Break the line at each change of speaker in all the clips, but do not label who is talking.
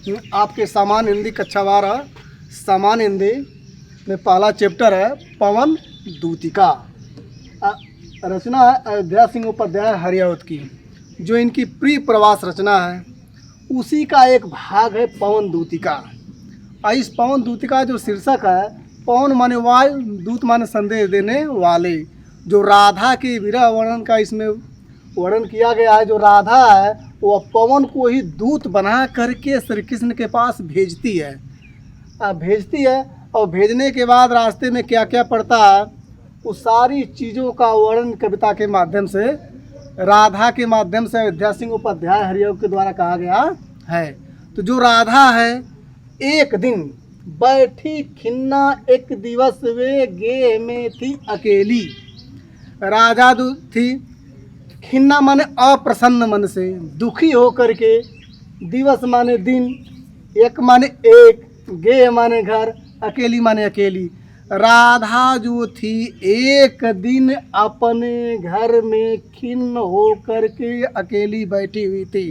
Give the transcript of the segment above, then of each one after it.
आपके सामान्य हिंदी कक्षा 12 सामान्य हिंदी में पहला चैप्टर है पवन दूतिका। रचना है अयोध्या सिंह उपाध्याय हरियावत की। जो इनकी प्रिय प्रवास रचना है उसी का एक भाग है पवन दूतिका। इस पवन दूतिका जो शीर्षक है, पवन माने वायु, दूत माने संदेश देने वाले। जो राधा के विरह वर्णन का इसमें वर्णन किया गया है। जो राधा है वह पवन को ही दूत बना करके श्री कृष्ण के पास भेजती है। और भेजने के बाद रास्ते में क्या क्या पड़ता है उस सारी चीज़ों का वर्णन कविता के माध्यम से, राधा के माध्यम से अयोध्या सिंह उपाध्याय हरियावत के द्वारा कहा गया है। तो जो राधा है, एक दिन बैठी खिन्ना एक दिवस वे गे में थी अकेली। राजा थी, खिन्ना माने अप्रसन्न मन से, दुखी हो करके, दिवस माने दिन, एक माने एक, गे माने घर, अकेली माने अकेली। राधा जो थी एक दिन अपने घर में खिन्न हो करके अकेली बैठी हुई थी,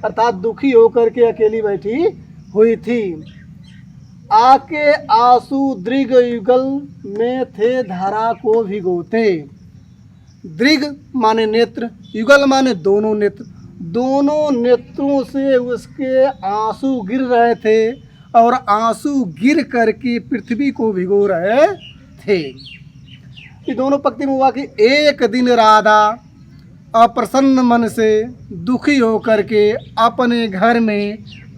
अर्थात दुखी हो करके अकेली बैठी हुई थी। आके आंसू दृग युगल में थे धरा को भिगोते। दृग माने नेत्र, युगल माने दोनों नेत्र। दोनों नेत्रों से उसके आंसू गिर रहे थे और आंसू गिर करके पृथ्वी को भिगो रहे थे। ये दोनों पंक्ति में हुआ कि एक दिन राधा अप्रसन्न मन से दुखी होकर के अपने घर में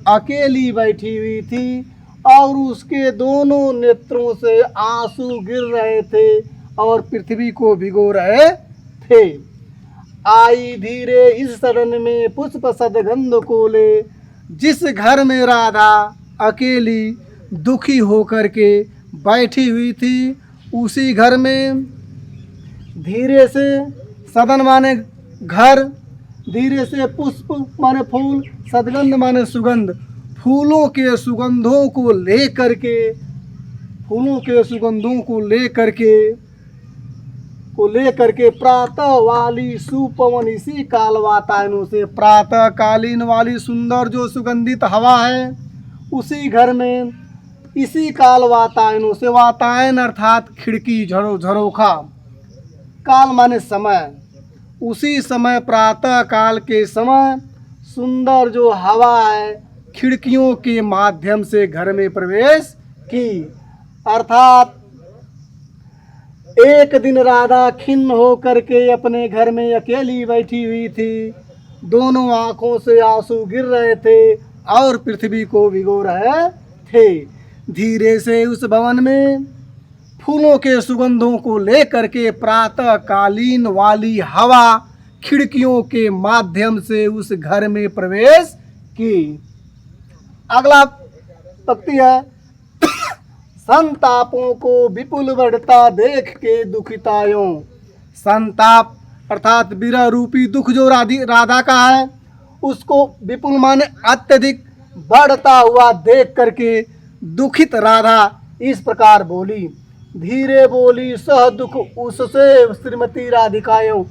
अकेली बैठी हुई थी और उसके दोनों नेत्रों से आंसू गिर रहे थे और पृथ्वी को भिगो रहे थे। आई धीरे इस सदन में पुष्प सदगंध को ले। जिस घर में राधा अकेली दुखी होकर के बैठी हुई थी उसी घर में धीरे से, सदन माने घर, धीरे से पुष्प माने फूल, सदगंध माने सुगंध, फूलों के सुगंधों को ले करके, फूलों के सुगंधों को ले करके प्रातः वाली सुपवन इसी काल वातायनों से, प्रातः कालीन वाली सुंदर जो सुगंधित हवा है उसी घर में इसी काल वातायनों से, वातायन अर्थात खिड़की, झरोखा, काल माने समय, उसी समय प्रातः काल के समय सुंदर जो हवा है खिड़कियों के माध्यम से घर में प्रवेश की। अर्थात एक दिन राधा खिन्न हो करके अपने घर में अकेली बैठी हुई थी, दोनों आंखों से आंसू गिर रहे थे और पृथ्वी को भिगो रहे थे। धीरे से उस भवन में फूलों के सुगंधों को लेकर के प्रातः कालीन वाली हवा खिड़कियों के माध्यम से उस घर में प्रवेश की। अगला पंक्ति है संतापों को विपुल बढ़ता देख के दुखितायों। संताप अर्थात विरह रूपी दुख जो राधा का है उसको विपुल माने अत्यधिक बढ़ता हुआ देख करके दुखित राधा इस प्रकार बोली। धीरे बोली सह दुख उससे श्रीमती राधिकायों।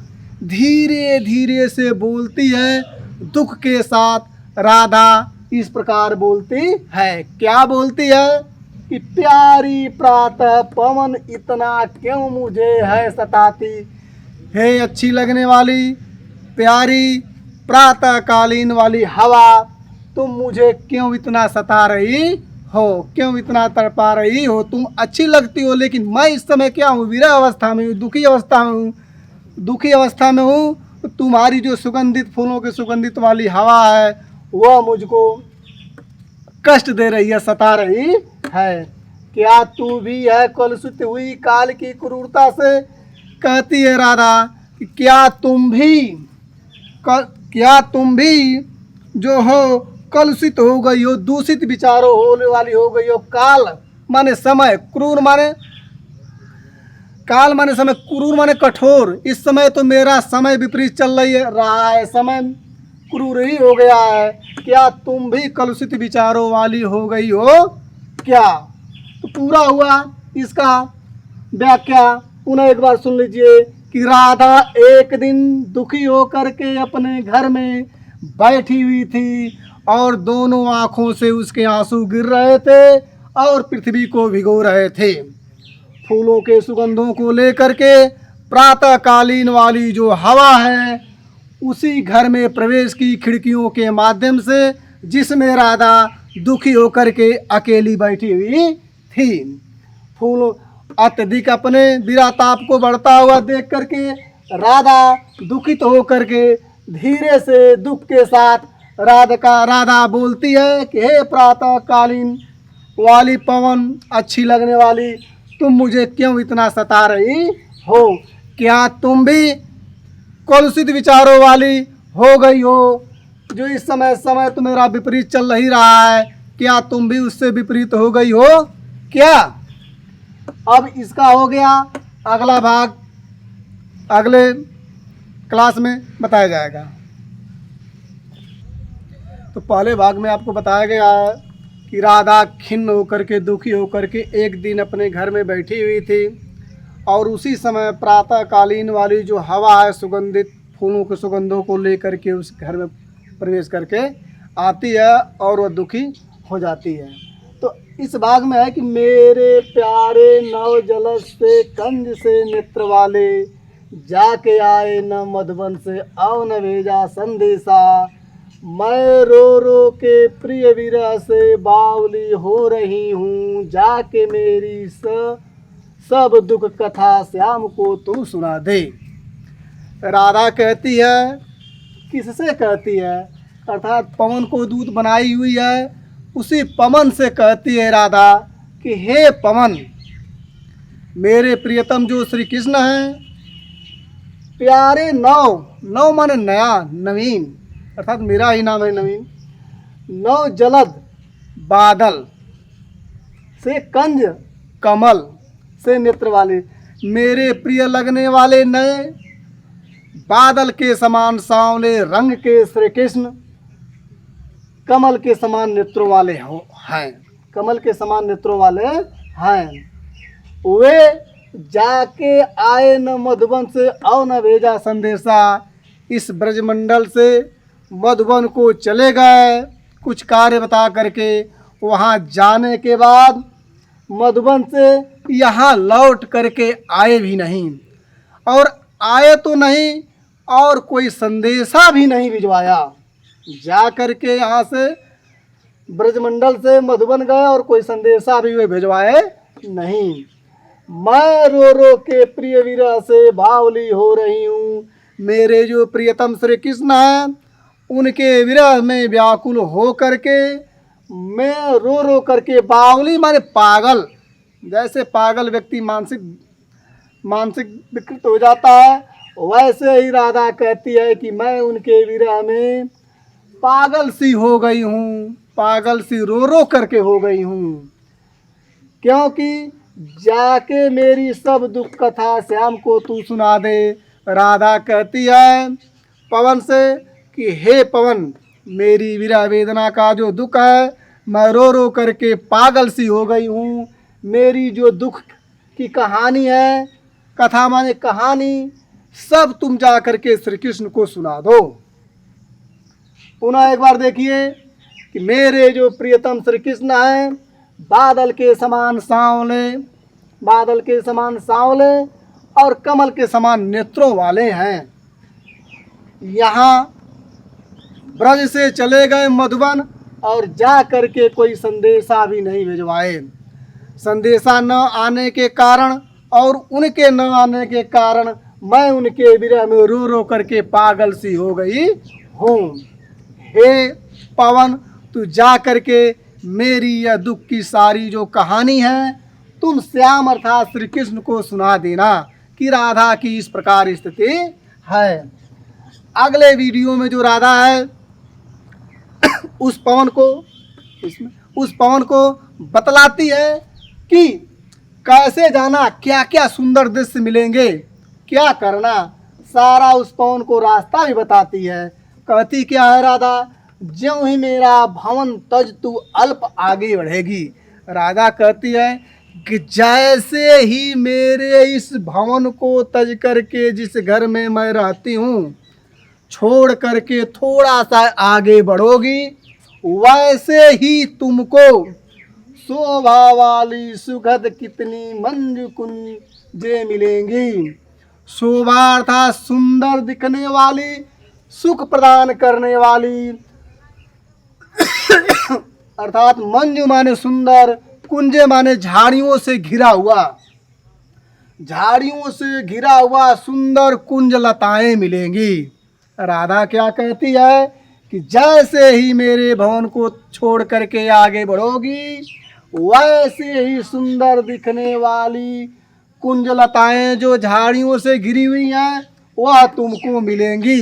धीरे धीरे से बोलती है, दुख के साथ राधा इस प्रकार बोलती है। क्या बोलती है कि प्यारी प्रातः पवन इतना क्यों मुझे है सताती। हे अच्छी लगने वाली प्यारी प्रातःकालीन वाली हवा, तुम मुझे क्यों इतना सता रही हो, क्यों इतना तड़पा रही हो। तुम अच्छी लगती हो लेकिन मैं इस समय क्या हूँ, विरह अवस्था में हूँ, दुखी अवस्था में हूँ। तुम्हारी जो सुगंधित फूलों के सुगंधित वाली हवा है वह मुझको कष्ट दे रही है, सता रही है। क्या तू भी है कलुषित हुई काल की क्रूरता से। कहती है राधा कि क्या तुम भी जो हो कलुषित हो गई हो, दूषित विचारों होने वाली हो गई हो। काल माने समय, क्रूर माने काल माने समय, क्रूर माने कठोर। इस समय तो मेरा समय विपरीत चल रहा है, समय क्रूर ही हो गया है। क्या तुम भी कलुषित विचारों वाली हो गई हो क्या। तो पूरा हुआ इसका व्याख्या पुनः एक बार सुन लीजिए कि राधा एक दिन दुखी होकर के अपने घर में बैठी हुई थी और दोनों आँखों से उसके आंसू गिर रहे थे और पृथ्वी को भिगो रहे थे। फूलों के सुगंधों को लेकर के प्रातःकालीन वाली जो हवा है उसी घर में प्रवेश की खिड़कियों के माध्यम से, जिसमें राधा दुखी होकर के अकेली बैठी हुई थी। फूल अत्यधिक अपने विराताप को बढ़ता हुआ देख करके राधा दुखित होकर के धीरे से दुख के साथ राधा बोलती है कि हे प्रातःकालीन वाली पवन अच्छी लगने वाली, तुम मुझे क्यों इतना सता रही हो? क्या तुम भी कलुषित विचारों वाली हो गई हो? जो इस समय तो मेरा विपरीत चल ही रहा है, क्या तुम भी उससे विपरीत हो गई हो क्या? अब इसका हो गया अगला भाग अगले क्लास में बताया जाएगा। तो पहले भाग में आपको बताया गया कि राधा खिन्न होकर के दुखी होकर के एक दिन अपने घर में बैठी हुई थी और उसी समय प्रातःकालीन वाली जो हवा है सुगंधित फूलों के सुगंधों को लेकर के उस घर में प्रवेश करके आती है और वह दुखी हो जाती है। तो इस भाग में है कि मेरे प्यारे नव जलस से कंज से नेत्र वाले, जाके आए न मधुबन से अव न भेजा संदेशा, मैं रो रो के प्रिय विरह से बावली हो रही हूँ, जाके मेरी सब दुख कथा श्याम को तू सुना दे। राधा कहती है, किससे कहती है? अर्थात पवन को दूत बनाई हुई है, उसी पवन से कहती है राधा कि हे पवन, मेरे प्रियतम जो श्री कृष्ण हैं, प्यारे नव माने नया नवीन, अर्थात मेरा ही नाम है नवीन, नव जलद बादल से कंज कमल से नेत्र वाले, मेरे प्रिय लगने वाले नए बादल के समान सांवले रंग के श्री कृष्ण कमल के समान नेत्रों वाले हैं, कमल के समान नेत्रों वाले हैं। वे जाके आए न मधुबन से और न भेजा संदेशा, इस ब्रजमंडल से मधुबन को चले गए कुछ कार्य बता करके। वहाँ जाने के बाद मधुबन से यहाँ लौट करके आए भी नहीं, और आए तो नहीं और कोई संदेशा भी नहीं भिजवाया। जा करके यहाँ से ब्रजमंडल से मधुबन गए और कोई संदेशा भी वे भिजवाए नहीं। मैं रो रो के प्रिय विरह से बावली हो रही हूँ, मेरे जो प्रियतम श्री कृष्ण हैं उनके विरह में व्याकुल हो करके मैं रो रो करके, बावली माने पागल, जैसे पागल व्यक्ति मानसिक विकृत हो जाता है, वैसे ही राधा कहती है कि मैं उनके विरह में पागल सी हो गई हूँ, पागल सी रो रो करके हो गई हूँ, क्योंकि जाके मेरी सब दुख कथा श्याम को तू सुना दे। राधा कहती है पवन से कि हे पवन, मेरी विरह वेदना का जो दुख है, मैं रो रो करके पागल सी हो गई हूँ, मेरी जो दुख की कहानी है, कथा माने कहानी, सब तुम जा करके श्री कृष्ण को सुना दो। पुनः एक बार देखिए कि मेरे जो प्रियतम श्री कृष्ण हैं, बादल के समान सांवले और कमल के समान नेत्रों वाले हैं। यहाँ ब्रज से चले गए मधुबन और जा करके कोई संदेशा भी नहीं भिजवाए। संदेशा न आने के कारण और उनके न आने के कारण मैं उनके विरह में रो रो करके पागल सी हो गई हूँ। हे पवन, तू जा करके मेरी यह दुख की सारी जो कहानी है तुम श्याम अर्थात श्री कृष्ण को सुना देना कि राधा की इस प्रकार स्थिति है। अगले वीडियो में जो राधा है उस पवन को बतलाती है कि कैसे जाना, क्या क्या सुंदर दृश्य मिलेंगे, क्या करना, सारा उस पवन को रास्ता भी बताती है। कहती क्या है राधा, ज्यों ही मेरा भवन तज तू अल्प आगे बढ़ेगी। राधा कहती है कि जैसे ही मेरे इस भवन को तज करके जिस घर में मैं रहती हूँ छोड़ करके थोड़ा सा आगे बढ़ोगी, वैसे ही तुमको शोभा वाली सुखद कितनी मंजू कुंजे मिलेंगी। शोभा अर्थात सुंदर दिखने वाली, सुख प्रदान करने वाली, अर्थात मंजू माने सुंदर, कुंजे माने झाड़ियों से घिरा हुआ, झाड़ियों से घिरा हुआ सुंदर कुंज लताएं मिलेंगी। राधा क्या कहती है कि जैसे ही मेरे भवन को छोड़ करके आगे बढ़ोगी, वैसे ही सुंदर दिखने वाली कुंज लताएं जो झाड़ियों से घिरी हुई हैं वह तुमको मिलेंगी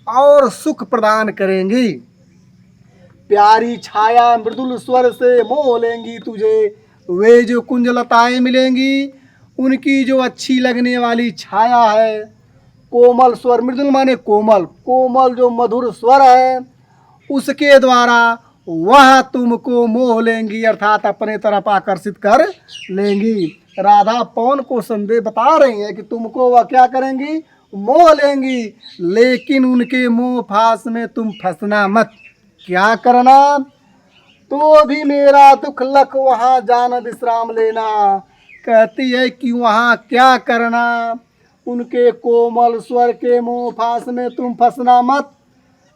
और सुख प्रदान करेंगी। प्यारी छाया मृदुल स्वर से मोह लेंगी तुझे। वे जो कुंज लताएं मिलेंगी, उनकी जो अच्छी लगने वाली छाया है, कोमल स्वर, मृदुल माने कोमल, कोमल जो मधुर स्वर है, उसके द्वारा वह तुमको मोह लेंगी, अर्थात अपने तरफ आकर्षित कर लेंगी। राधा पवन को संदेश बता रही है कि तुमको वह क्या करेंगी, मोह लेंगी, लेकिन उनके मोह फांस में तुम फंसना मत। क्या करना, तो भी मेरा दुख लख वहाँ जान विश्राम लेना। कहती है कि वहाँ क्या करना, उनके कोमल स्वर के मोह फांस में तुम फंसना मत।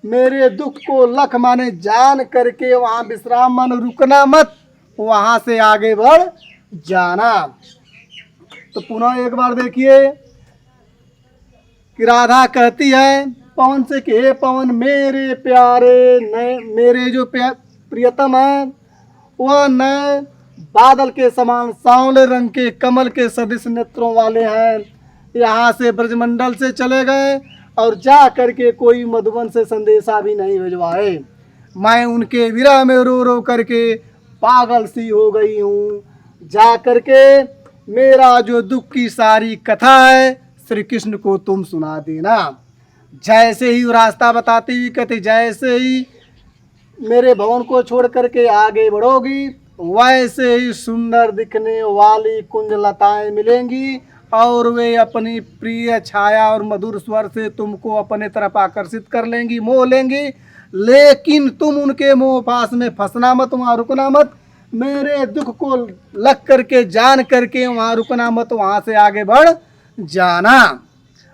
मेरे दुख को लख माने जान करके वहाँ विश्राम माने रुकना मत, वहाँ से आगे बढ़ जाना। तो पुनः एक बार देखिए कि राधा कहती है पवन से कि हे पवन मेरे प्यारे, नए मेरे जो प्रियतम है वह नए बादल के समान सांवले रंग के कमल के सदृश नेत्रों वाले हैं। यहाँ से ब्रजमंडल से चले गए और जा करके कोई मधुबन से संदेशा भी नहीं भिजवाए। मैं उनके विरह में रो रो करके पागल सी हो गई हूँ। जा करके मेरा जो दुख की सारी कथा है श्री कृष्ण को तुम सुना देना। जैसे ही रास्ता बताती हुई कहती, जैसे ही मेरे भवन को छोड़ करके आगे बढ़ोगी, वैसे ही सुंदर दिखने वाली कुंज लताएं मिलेंगी और वे अपनी प्रिय छाया और मधुर स्वर से तुमको अपने तरफ आकर्षित कर लेंगी, मोह लेंगी, लेकिन तुम उनके मोह पास में फंसना मत, वहाँ रुकना मत। मेरे दुख को लग करके जान करके वहाँ रुकना मत, वहाँ से आगे बढ़ जाना।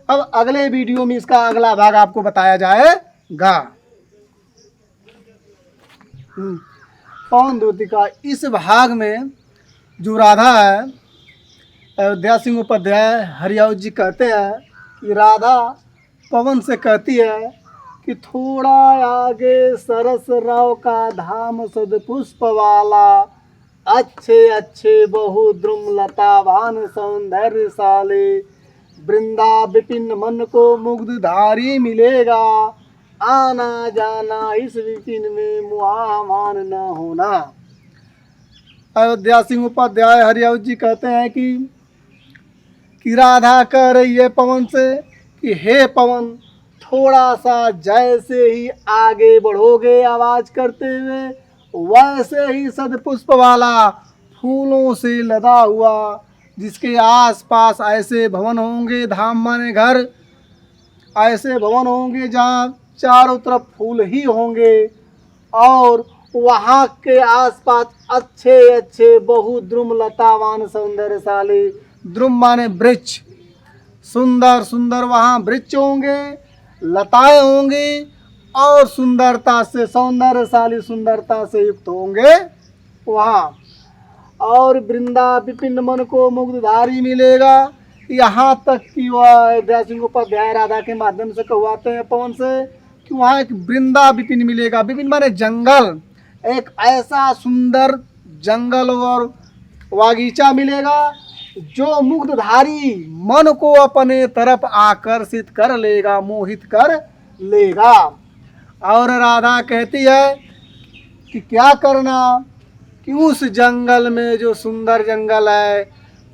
अब अगले वीडियो में इसका अगला भाग आपको बताया जाएगा। पवन दूती का इस भाग में जो राधा है, अयोध्या सिंह उपाध्याय हरियाऊ जी कहते हैं कि राधा पवन से कहती है कि थोड़ा आगे सरस राव का धाम सद पुष्प वाला, अच्छे अच्छे बहुद्रुम लतावान सौंदर्यशाली, वृंदा विपिन मन को मुग्धधारी मिलेगा, आना जाना इस विपिन में मुहामान न होना। अयोध्या सिंह उपाध्याय हरियाऊ जी कहते हैं कि राधा कह रही है पवन से कि हे पवन, थोड़ा सा जैसे ही आगे बढ़ोगे आवाज करते हुए, वैसे ही सदपुष्प वाला फूलों से लदा हुआ, जिसके आसपास ऐसे भवन होंगे, धाम माने घर, ऐसे भवन होंगे जहाँ चारों तरफ फूल ही होंगे और वहाँ के आसपास अच्छे अच्छे बहुद्रुम लतावान सौंदर्यशाली, द्रुम माने वृक्ष, सुंदर सुंदर वहाँ वृक्ष होंगे, लताएं होंगी और सुंदरता से सौंदर्यशाली, सुंदरता से युक्त होंगे वहाँ। और वृंदा विपिन मन को मुग्धधारी मिलेगा। यहाँ तक कि वह अयोध्या सिंह उपाध्याय राधा के माध्यम से कहवाते हैं पवन से कि वहाँ एक वृंदा विपिन मिलेगा। विपिन माने जंगल, एक ऐसा सुंदर जंगल और बागीचा मिलेगा जो मुग्धधारी मन को अपने तरफ आकर्षित कर लेगा, मोहित कर लेगा। और राधा कहती है कि क्या करना, कि उस जंगल में जो सुंदर जंगल है,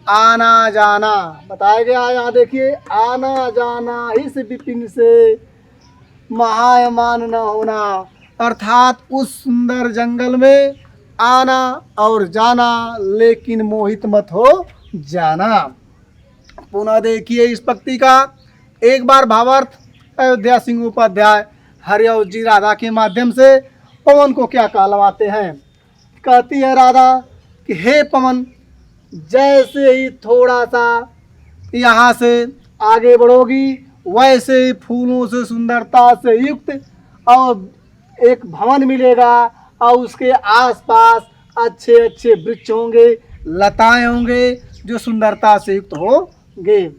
आना जाना बताया गया। यहाँ देखिए, आना जाना इस विपिन से महायमान न होना, अर्थात उस सुंदर जंगल में आना और जाना, लेकिन मोहित मत हो जाना। पुनः देखिए इस पंक्ति का एक बार भावार्थ अयोध्या सिंह उपाध्याय हरियाऊ जी राधा के माध्यम से पवन को क्या कहलवाते हैं। कहती है राधा कि हे पवन, जैसे ही थोड़ा सा यहाँ से आगे बढ़ोगी वैसे ही फूलों से सुंदरता से युक्त और एक भवन मिलेगा और उसके आसपास अच्छे अच्छे वृक्ष होंगे, लताएं होंगे जो सुंदरता से युक्त होंगे,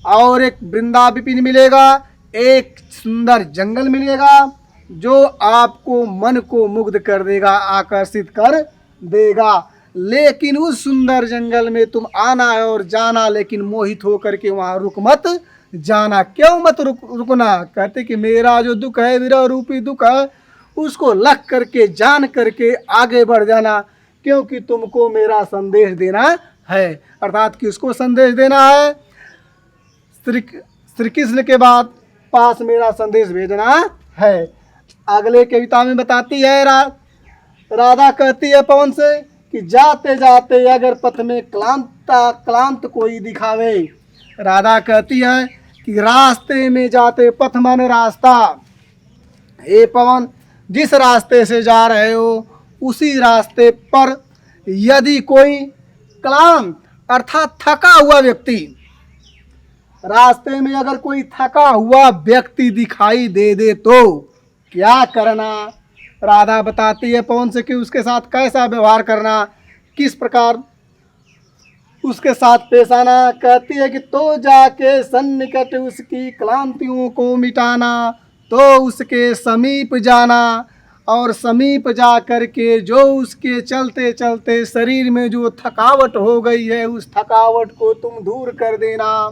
और एक वृंदावन मिलेगा, एक सुंदर जंगल मिलेगा जो आपको मन को मुग्ध कर देगा, आकर्षित कर देगा। लेकिन उस सुंदर जंगल में तुम आना है और जाना, लेकिन मोहित होकर के वहाँ रुक मत जाना। क्यों मत रुकना? कहते कि मेरा जो दुख है, विरह रूपी दुख है, उसको लग करके जान करके आगे बढ़ जाना, क्योंकि तुमको मेरा संदेश देना है। अर्थात किसको संदेश देना है? श्री कृष्ण के बाद पास मेरा संदेश भेजना है। अगले कविता में बताती है राधा कहती है पवन से कि जाते जाते अगर पथ में क्लांत कोई दिखावे। राधा कहती है कि रास्ते में जाते, पथ माने रास्ता, हे पवन जिस रास्ते से जा रहे हो उसी रास्ते पर यदि कोई क्लांत अर्थात थका हुआ व्यक्ति, रास्ते में अगर कोई थका हुआ व्यक्ति दिखाई दे तो क्या करना? राधा बताती है पवन से कि उसके साथ कैसा व्यवहार करना, किस प्रकार उसके साथ पेश आना। कहती है कि तो जाके सन्निकट उसकी क्लांतियों को मिटाना, तो उसके समीप जाना और समीप जा कर के जो उसके चलते चलते शरीर में जो थकावट हो गई है उस थकावट को तुम दूर कर देना।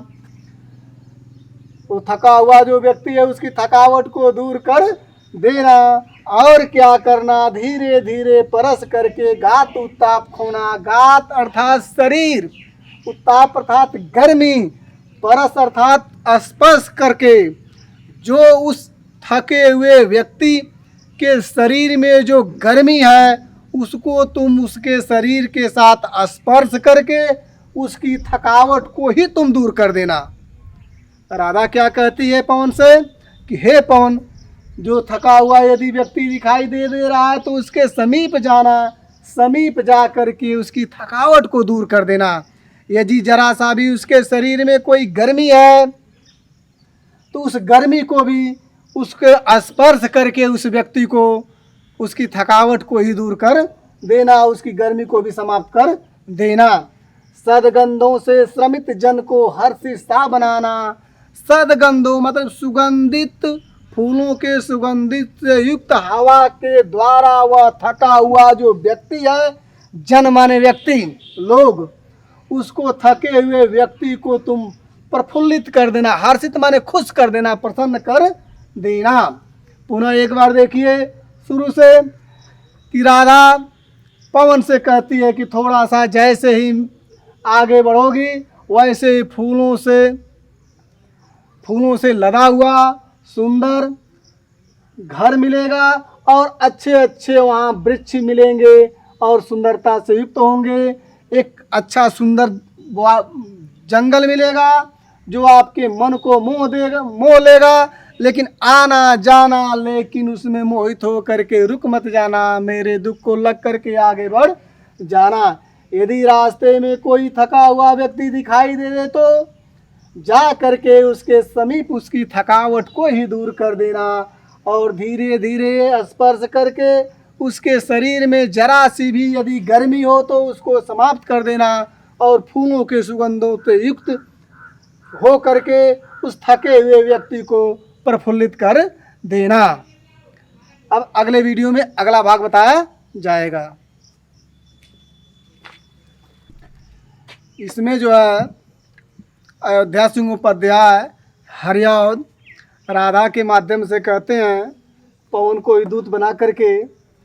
तो थका हुआ जो व्यक्ति है उसकी थकावट को दूर कर देना। और क्या करना? धीरे धीरे परस करके गात उत्ताप खोना। गात अर्थात शरीर, उत्ताप अर्थात गर्मी, परस अर्थात स्पर्श करके जो उस थके हुए व्यक्ति के शरीर में जो गर्मी है उसको तुम उसके शरीर के साथ स्पर्श करके उसकी थकावट को ही तुम दूर कर देना। राधा क्या कहती है पवन से कि हे पवन, जो थका हुआ यदि व्यक्ति दिखाई दे रहा है तो उसके समीप जाना, समीप जा कर के उसकी थकावट को दूर कर देना। यदि जरा सा भी उसके शरीर में कोई गर्मी है तो उस गर्मी को भी उसके स्पर्श करके उस व्यक्ति को उसकी थकावट को ही दूर कर देना, उसकी गर्मी को भी समाप्त कर देना। सदगंधों से श्रमित जन को हर्षित सा बनाना। सदगंधों मतलब सुगंधित फूलों के सुगंधित से युक्त हवा के द्वारा वह थका हुआ जो व्यक्ति है, जन माने व्यक्ति, लोग, उसको थके हुए व्यक्ति को तुम प्रफुल्लित कर देना। हर्षित माने खुश कर देना, प्रसन्न कर देना। पुनः एक बार देखिए शुरू से कि राधा पवन से कहती है कि थोड़ा सा जैसे ही आगे बढ़ोगी वैसे ही फूलों से लदा हुआ सुंदर घर मिलेगा और अच्छे अच्छे वहाँ वृक्ष मिलेंगे और सुंदरता से युक्त होंगे। एक अच्छा सुंदर जंगल मिलेगा जो आपके मन को मोह लेगा। लेकिन आना जाना, लेकिन उसमें मोहित हो करके रुक मत जाना, मेरे दुख को लग करके आगे बढ़ जाना। यदि रास्ते में कोई थका हुआ व्यक्ति दिखाई दे तो जा करके उसके समीप उसकी थकावट को ही दूर कर देना और धीरे धीरे स्पर्श करके उसके शरीर में जरा सी भी यदि गर्मी हो तो उसको समाप्त कर देना और फूलों के सुगंधों से युक्त हो करके उस थके हुए व्यक्ति को प्रफुल्लित कर देना। अब अगले वीडियो में अगला भाग बताया जाएगा। इसमें जो है अयोध्या सिंह उपाध्याय हरियाद राधा के माध्यम से कहते हैं पवन को दूत बना करके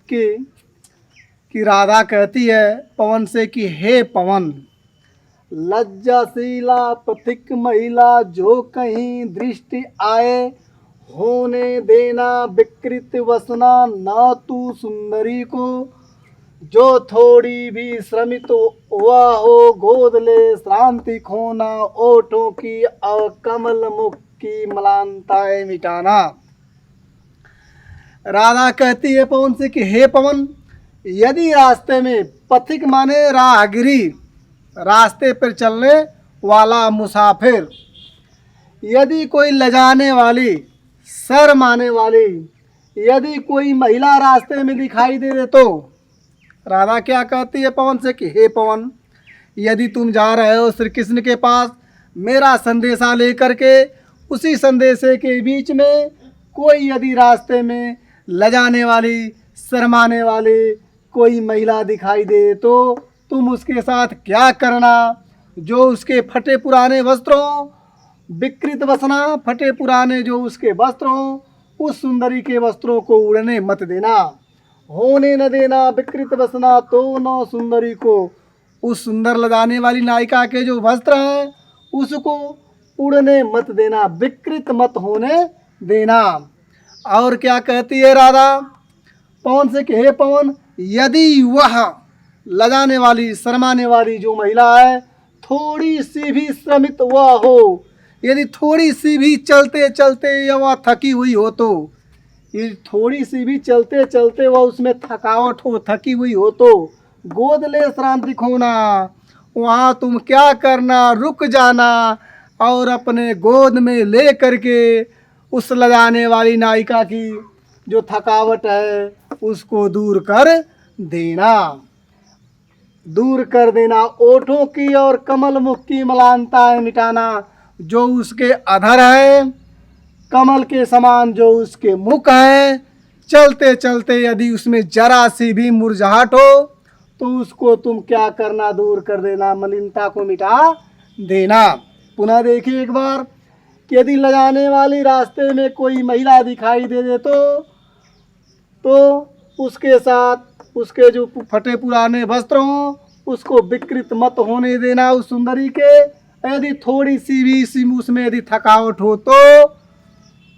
कि राधा कहती है पवन से कि हे पवन, लज्जाशीला पथिक महिला जो कहीं दृष्टि आए, होने देना विकृत वसना न तू सुंदरी को, जो थोड़ी भी श्रमित हुआ हो गोद ले श्रांति खोना, ओठों की और कमल मुख की मलानताएं मिटाना। राधा कहती है पवन से कि हे पवन, यदि रास्ते में पथिक माने राहगीरी, रास्ते पर चलने वाला मुसाफिर, यदि कोई लजाने वाली, शर्म आने वाली, यदि कोई महिला रास्ते में दिखाई दे तो राधा क्या कहती है पवन से कि हे पवन, यदि तुम जा रहे हो श्री कृष्ण के पास मेरा संदेशा लेकर के, उसी संदेशे के बीच में कोई यदि रास्ते में लजाने वाली, शर्माने वाली कोई महिला दिखाई दे तो तुम उसके साथ क्या करना? जो उसके फटे पुराने वस्त्रों, विकृत वसना, फटे पुराने जो उसके वस्त्र हों, उस सुंदरी के वस्त्रों को उड़ने मत देना, होने न देना विकृत वसना तो न सुंदरी को। उस सुंदर लगाने वाली नायिका के जो वस्त्र हैं उसको उड़ने मत देना, विकृत मत होने देना। और क्या कहती है राधा पवन से कि हे पवन, यदि वह लगाने वाली, शर्माने वाली जो महिला है थोड़ी सी भी श्रमित वह हो, यदि थोड़ी सी भी चलते चलते या वह थकी हुई हो तो, ये थोड़ी सी भी चलते चलते वह उसमें थकावट हो, थकी हुई हो तो गोद ले श्रांति खोना, वहाँ तुम क्या करना, रुक जाना और अपने गोद में ले करके उस लगाने वाली नायिका की जो थकावट है उसको दूर कर देना, दूर कर देना। ओठों की और कमल मुख की मलानताएं मिटाना, जो उसके अधर है, कमल के समान जो उसके मुख है, चलते चलते यदि उसमें जरा सी भी मुरझाहट हो तो उसको तुम क्या करना, दूर कर देना, मलिनता को मिटा देना। पुनः देखिए एक बार कि यदि लजाने वाली रास्ते में कोई महिला दिखाई दे तो उसके साथ उसके जो फटे पुराने वस्त्र हों उसको विकृत मत होने देना उस सुंदरी के। यदि थोड़ी सी भी उसमें यदि थकावट हो तो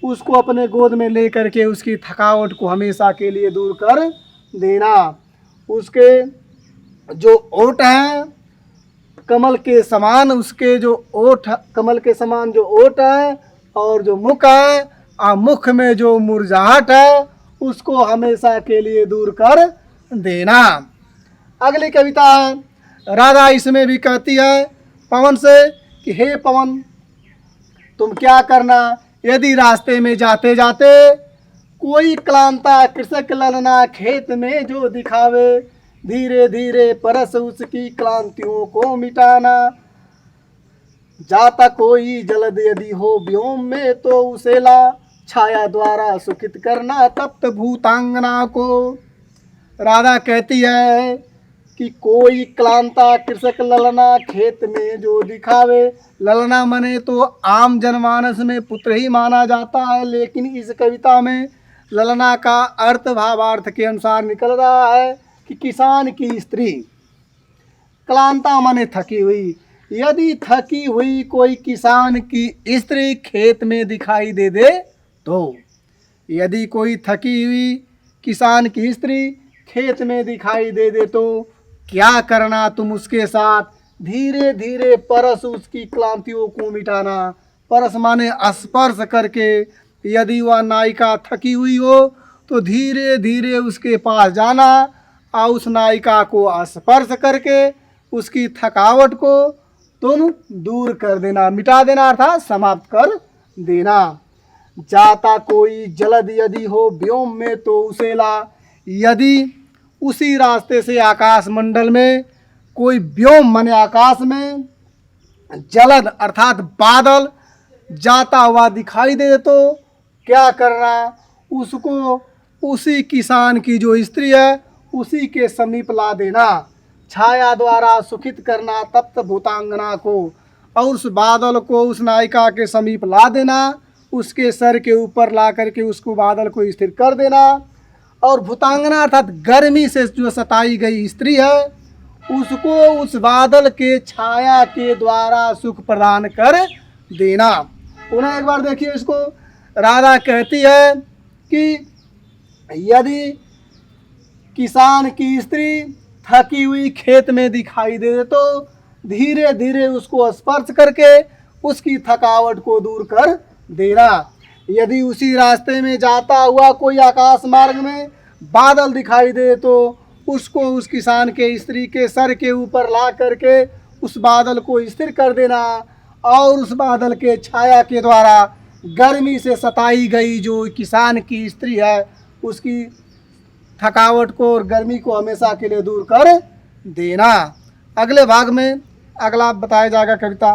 उसको अपने गोद में ले करके उसकी थकावट को हमेशा के लिए दूर कर देना। उसके जो ओठ हैं कमल के समान, उसके जो ओठ कमल के समान जो ओठ है और जो मुख है, मुख में जो मुरझाहट है उसको हमेशा के लिए दूर कर देना। अगली कविता है, राधा इसमें भी कहती है पवन से कि हे पवन, तुम क्या करना, यदि रास्ते में जाते जाते कोई क्लांता कृषक ललना खेत में जो दिखावे, धीरे धीरे परस उसकी क्लांतियों को मिटाना। जाता कोई जलद यदि हो व्योम में तो उसे ला, छाया द्वारा सुखित करना तप्त भूतांगना को। राधा कहती है कि कोई क्लांता कृषक ललना खेत में जो दिखावे, ललना मने तो आम जनमानस में पुत्र ही माना जाता है, लेकिन इस कविता में ललना का अर्थ भावार्थ के अनुसार निकल रहा है कि किसान की स्त्री। क्लांता माने थकी हुई, यदि थकी हुई कोई किसान की स्त्री खेत में दिखाई दे तो, यदि कोई थकी हुई किसान की स्त्री खेत में दिखाई दे तो क्या करना, तुम उसके साथ धीरे धीरे परस उसकी क्लांतियों को मिटाना। परस माने स्पर्श करके, यदि वह नायिका थकी हुई हो तो धीरे धीरे उसके पास जाना और उस नायिका को स्पर्श करके उसकी थकावट को तुम दूर कर देना, मिटा देना अर्थात समाप्त कर देना। जाता कोई जलद यदि हो व्योम में तो उसे ला, यदि उसी रास्ते से आकाश मंडल में कोई व्योम माने आकाश में जलद अर्थात बादल जाता हुआ दिखाई दे तो क्या करना, उसको उसी किसान की जो स्त्री है उसी के समीप ला देना, छाया द्वारा सुखित करना तप्त भूतांगना को, और उस बादल को उस नायिका के समीप ला देना, उसके सर के ऊपर ला करके उसको बादल को स्थिर कर देना। और भूतांगना अर्थात गर्मी से जो सताई गई स्त्री है उसको उस बादल के छाया के द्वारा सुख प्रदान कर देना। पुनः एक बार देखिए इसको, राधा कहती है कि यदि किसान की स्त्री थकी हुई खेत में दिखाई दे तो धीरे धीरे उसको स्पर्श करके उसकी थकावट को दूर कर देना। यदि उसी रास्ते में जाता हुआ कोई आकाश मार्ग में बादल दिखाई दे तो उसको उस किसान के स्त्री के सर के ऊपर ला करके उस बादल को स्थिर कर देना और उस बादल के छाया के द्वारा गर्मी से सताई गई जो किसान की स्त्री है उसकी थकावट को और गर्मी को हमेशा के लिए दूर कर देना। अगले भाग में अगला बताया जाएगा कविता।